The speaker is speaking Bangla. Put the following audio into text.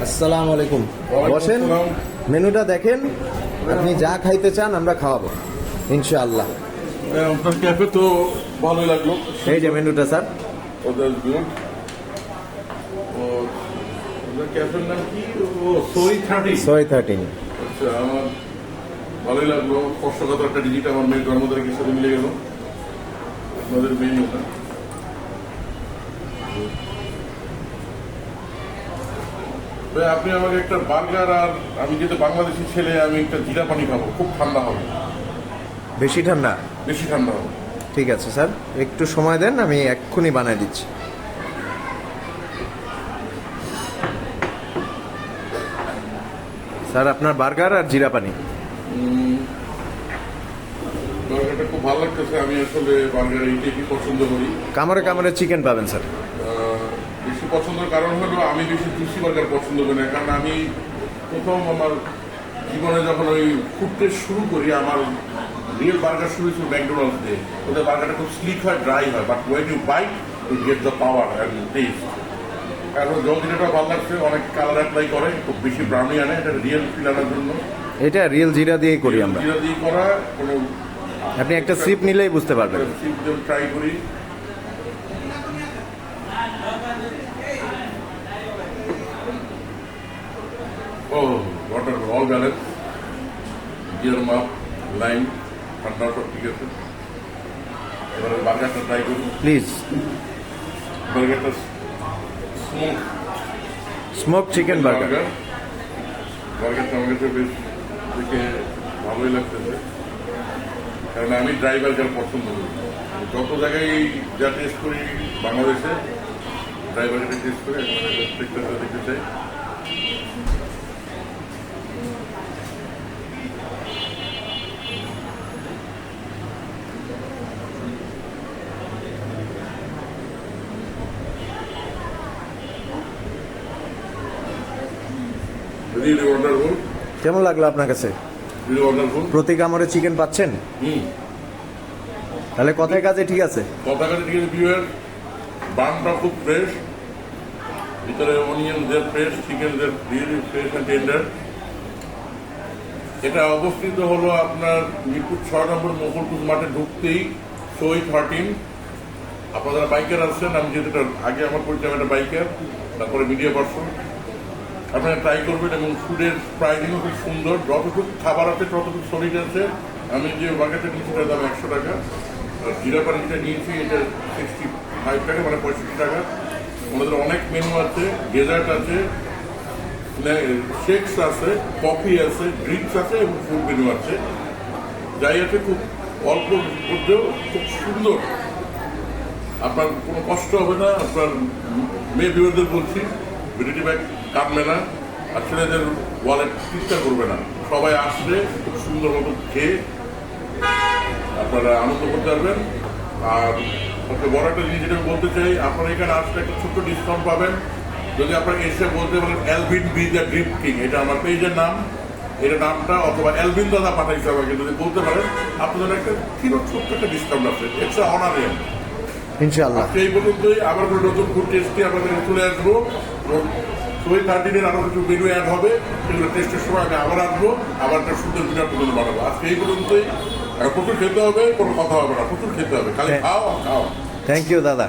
আসসালামু আলাইকুম। বসেন, মেনুটা দেখেন, আপনি যা খাইতে চান আমরা খাওয়াবো ইনশাআল্লাহ। আপনার ক্যাফে তো ভালোই লাগলো। এই যে মেনুটা স্যার। ওদের গুড। ওদের ক্যাফের নাম কি? সোই 13। আচ্ছা, আমার ভালোই লাগলো। স্পর্শগত একটা ডিজিট আমার মেয়ে জন্মতারিখের সাথে মিলে গেল। আপনাদের মেনুটা আপনি আমাকে একটা বার্গার, আর আমি যেহেতু বাংলাদেশি ছেলে আমি একটা জিরা পানি খাবো, খুব ঠান্ডা হবে। বেশি ঠান্ডা? বেশি ঠান্ডা হবে। ঠিক আছে স্যার, একটু সময় দেন, আমি এক্ষুনি বানাই দিচ্ছি। স্যার আপনার বার্গার আর জিরা পানি। বার্গারটা খুব ভালো লাগতেছে। আমি আসলে বার্গার এইটাই পছন্দ করি। কামড়ে কামড়ে চিকেন পাবেন স্যার। বেশি পছন্দের কারণ হলো আমি বেশি জুসি বার্গার পছন্দ করি না, কারণ আমি প্রথম আমার জীবনে যখন ওই ফুড টেস্ট শুরু করি, আমার রিয়েল বার্গার শুরু হয়েছিল ম্যাকডোনাল্ডস দিয়ে। ওদের বার্গারটা খুব স্লিক হয়, ড্রাই হয়, but when you bite you get the power and taste. কারণ জলজিরাটা ভালো লাগছে, অনেক কালার অ্যাপ্লাই করে, খুব বেশি ব্রাউনি আনে, এটা রিয়েল ফিল আনার জন্য। এটা রিয়েল জিরা দিয়েই করি আমরা। জিরা দিয়ে করা, কোনো আপনি একটা সিপ নিলেই বুঝতে পারবেন। সিপ দিয়ে ট্রাই করি। ও ওয়াটার অল ব্যালেন্স, জিয়ার মাপ, লাইম, ঠান্ডা সব ঠিক আছে। এবারে বার্গারটা ট্রাই করি প্লিজ। বার্গারটা স্মোক চিকেন বার্গার। বার্গারটা আমার কাছে বেশ দেখে ভালোই লাগতেছে, কারণ আমি ড্রাই বার্গার পছন্দ করি। যত জায়গায় যা টেস্ট করি বাংলাদেশে ড্রাই বার্গারটা টেস্ট করে দেখতে চাই। কেমন লাগলো আপনার কাছে? প্রতি কামড়ে চিকেন পাচ্ছেন? তাহলে কথায় কাজে ঠিক আছে। কথায় কাজে ঠিক আছে। বিয়ের বানটা খুব ফ্রেশ, ভিতরে onion there fresh, chicken there really fresh and tender. এটা অবস্থিত হলো আপনার মিরপুর 6 নম্বর মকরপুর মাঠে ঢুকতেই সোই 13। আপনারা বাইকার আসছেন, আমি যেটা আগে আমার পরিচয় একটা বাইকার, তারপরে মিডিয়া পার্সন। আপনারা ট্রাই করবেন, এবং ফুডের প্রাইসিংও খুব সুন্দর। যতটুকু খাবার আছে ততটুকু সলিড আছে। আমি যে বার্গারটা নিয়েছি তার দাম 100 টাকা, আর জিরা পানি যেটা নিয়েছি এটা 65 টাকা, মানে 65 টাকা। আমাদের অনেক মেনু আছে, ডেজার্ট আছে, শেকস আছে, কফি আছে, ড্রিঙ্কস আছে, এবং ফুড মেনু আছে। যাই আছে খুব অল্প মধ্যেও খুব সুন্দর। আপনার কোনো কষ্ট হবে না। আপনার মেয়ে বিবাহদের বলছি, ভিডিওটি ব্যাগ কাটবে না, আর ছেলেদের ওয়ালেট চিন্তা করবে না। সবাই আসলে খুব সুন্দর মতো খেয়ে আপনারা আনন্দ করতে পারবেন। আর সবচেয়ে বড় একটা জিনিস যেটা বলতে চাই, আপনারা এখানে আসলে একটা ছোট্ট ডিসকাউন্ট পাবেন যদি আপনারা এসে বলতে পারেন Elvin B the drip king, এটা আমার পেজের নাম, এটা নামটা, অথবা এলভিন দাদা পাঠাইছে আমাকে, যদি বলতে পারেন আপনাদের একটা ছোট্ট একটা ডিসকাউন্ট আছে। ইটস অনারিয়াম ইনশাআল্লাহ। সেই পর্যন্তই। আবার কোনো নতুন ফুড টেস্টে আপনাদের চলে আসবো। সোই 13 আরো কিছু মেনু অ্যাড হবে, সেগুলো টেস্টের সময় আমি আবার আসবো, আবার একটা সুন্দর বিরাট পর্যন্ত বানাবো। আজকে এই পর্যন্তই। প্রচুর খেতে হবে, কোনো কথা হবে না, প্রচুর খেতে হবে, খালি খাও খাও। থ্যাংক ইউ দাদা।